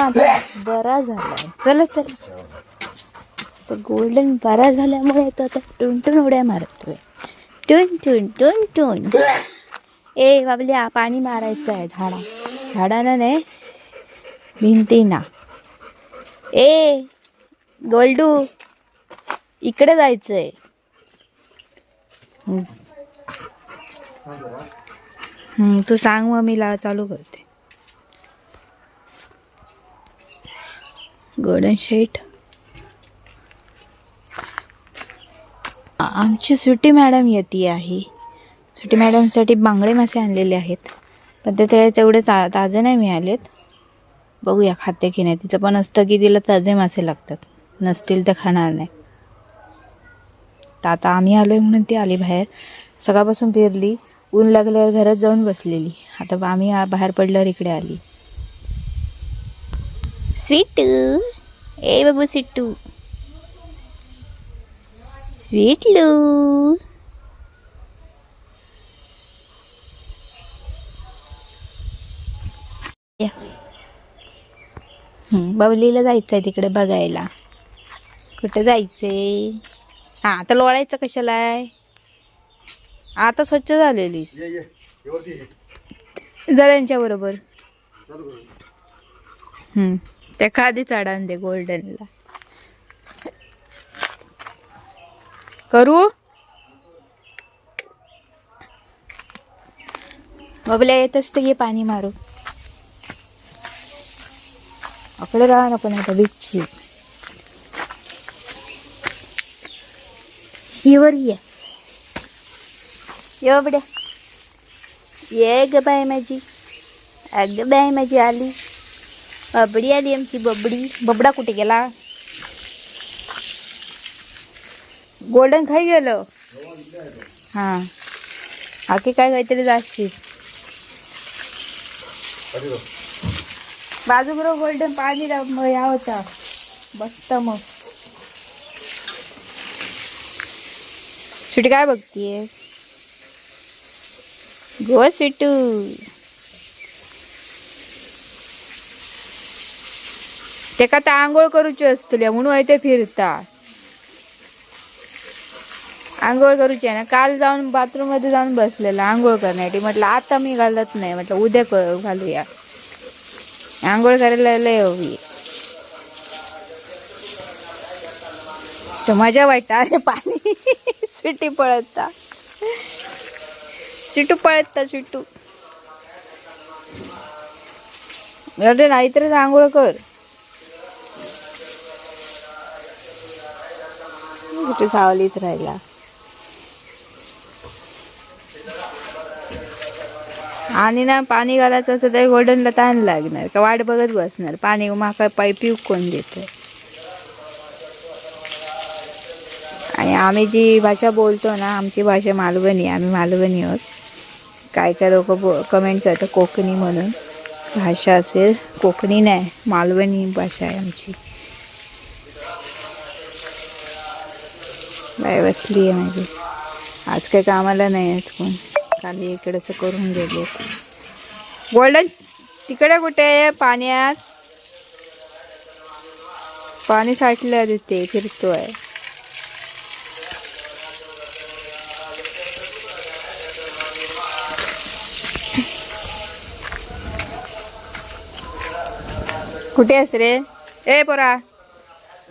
ना आता बरा झालाय. चला चला, तो गोल्डन बरा झाल्यामुळे तो आता टुनटुन उड्या मारतोय. टुन टुन टुन टुन. ए बाबल्या, पाणी मारायचं आहे झाडाला नाही, भिंतीना. ए गोल्डू, इकडे जायचंय. तू सांग, मम्मीला चालू करते. गोल्डन शेट. आमची सुटी मॅडम येते आहे. सुटी मॅडमसाठी बांगडे मासे आणलेले आहेत, पण ते तेवढे ताजे नाही मिळालेत. बघूया खाते की नाही. तिचं पण असतं की तिला ताजे मासे लागतात, नसतील तर खाणार नाही. तर आता आम्ही आलोय म्हणून ती आली बाहेर. सकाळपासून फिरली, ऊन लागल्यावर घरात जाऊन बसलेली. आता आम्ही बाहेर पडल्यावर इकडे आली. स्वीटू, ए बाबू स्वीटू, स्वीटलू. बबलीला जायचंय तिकडे बघायला. कुठे जायचंय? हा, आता लोळायचं कशाला आहे? आता स्वच्छ झालेलीस. जा त्यांच्या बरोबर. त्या खादी चढान दे गोल्डनला. करू बबल्या, येतच तर ये पाणी मारू. आपलं राहा नको ना आता बिच्छी. वर ये बड्या, ये ग बाय माझी. अग बाय माझी आली, बबडी आली आमची बबडी. बबडा कुठे गेला? गोल्डन खाई गेलं. हा, आकी काय काहीतरी जाशील बाजू बरोबर. गोल्डन पाणी या होता बसत. मग सुटी काय बघतीये? गो सुटू. ते का तर आंघोळ करूची असतली म्हणून ते फिरता. आंघोळ करूची आहे ना. काल जाऊन बाथरूम मध्ये जाऊन बसलेला आंघोळ करण्यासाठी. म्हटलं आता मी घालत नाही, म्हटलं उद्या घालूया. आंघोळ करायला लय हवी. तर मजा वाटत. अरे पाणी सुटी पळता, सुटू पळता सुटू. अरे नाहीतर आंघोळ कर. कुठे सावलीत राहिला. आणि ना पाणी घालायचं असं तर गोल्डनला ताण लागणार का? वाट बघत बसणार. पाणी माका पिऊ कोण देतो? आणि आम्ही जी भाषा बोलतो ना, आमची भाषा मालवणी. आम्ही मालवणी आहोत. काय काय लोक कमेंट करतात कोकणी म्हणून. भाषा असेल कोकणी नाही, मालवणी भाषा आहे आमची. बाय बसली आहे माझी. आज काही कामाला नाही आहेत कोण, खाली इकडचं करून गेले. गोल्डन तिकडे कुठे? पाण्यात पाणी साठलं तिथे फिरतोय. कुठे आहेस रे? ए पोरा,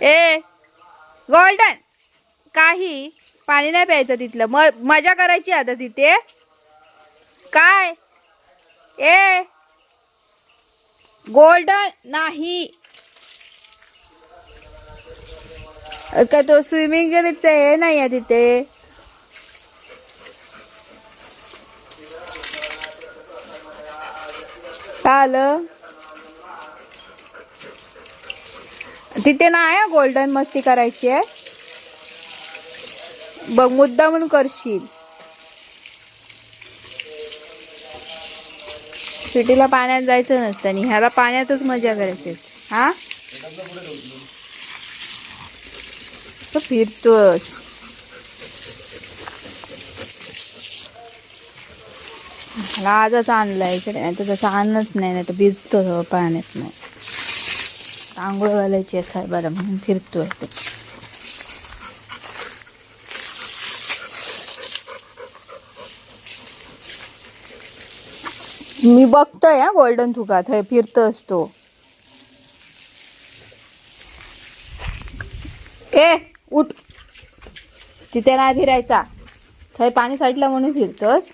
ए गोल्डन, काही पाणी नाही प्यायचं तिथलं. मजा करायची आता तिथे काय? ए गोल्डन नाही का? तो स्विमिंग करायचं हे नाही आहे तिथे. काय आलं तिथे? नाही गोल्डन मस्ती करायची आहे बघ, मुद्दा म्हणून करशील. सिटीला पाण्यात जायचं नसतं आणि ह्याला पाण्यातच मजा करायची. हा फिरतोस. मला आजच आणलाय इकडे, नाही तर तसं आणत नाही, नाही तर भिजतो पाण्यात. नाही आंघोळ घालायची असं बरं म्हणून फिरतोय ते. मी बघतोय हा गोल्डन तुकात हे फिरतो असतो. ए उठ, तिथे नाही फिरायचा. थंय पाणी साठलं म्हणून फिरतोस.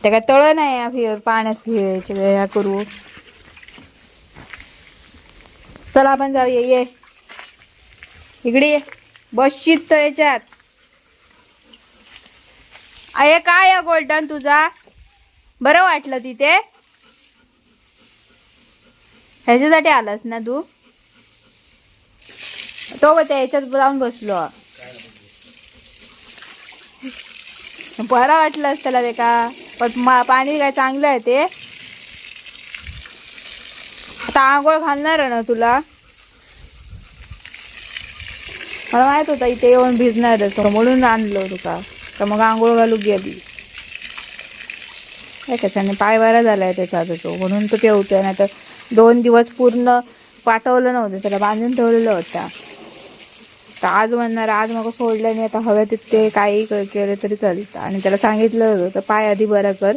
ते काय तळ नाही फिर पाण्यात फिरायचे वेळा करू. चला आपण जाऊया. ये इकडे ये. बसशीत तो याच्यात. अरे काय या गोल्डन तुझा बरं वाटलं तिथे. ह्याच्यासाठी आलास ना तू. तो त्या ह्याच्यात जाऊन बसलो. बरं वाटलं त्याला ते का. पण पाणी काय चांगलं आहे ते. आता आंघोळ घालणार ना तुला. मला माहित होता इथे येऊन भिजणारच म्हणून आणलं तुका. तर मग आंघोळ घालू गेली काय. त्याच्याने पाय बरा झालाय त्याचा आता तो म्हणून तो ठेवतोय. ना तर 2 दिवस पूर्ण पाठवलं नव्हतं त्याला, बांधून ठेवलेलं होता. तर आज म्हणणार आज मग सोडलं नाही. आता हव्या तिथे काही केलं तरी चालतं. आणि त्याला सांगितलं होतं तर पाय आधी बरा कर,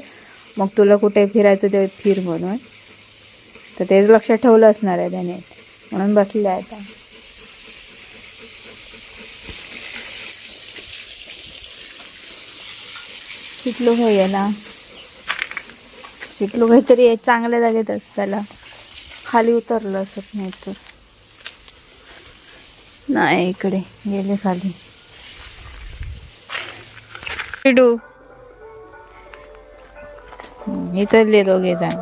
मग तुला कुठे फिरायचं ते फिर म्हणून. तर तेच लक्षात ठेवलं असणार आहे त्याने म्हणून बसले आहे आता. शिकलो काय ना, शिकलो काहीतरी चांगल्या जागेत असताना खाली उतरलं असत. नाही तर नाही इकडे गेले खाली. हे चालले दोघे जण.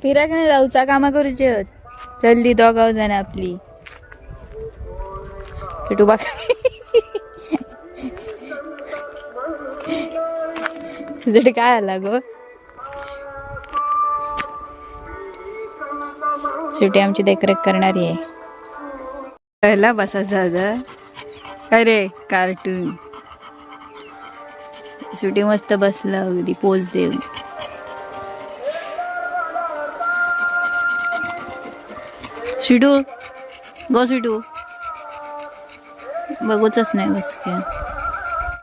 फिराक नाही जाऊचा कामा करूचे होत. चलली दोघाव जण आपली. छोटू बा तुझ्यासाठी काय आला गो. शेवटी आमची देखरेख करणारी आहे. पहिला बसायचा. अरे कार्टून. शेवटी मस्त बसला अगदी पोज देऊन. शिडू गो शिडू बघूच नाही बस काय.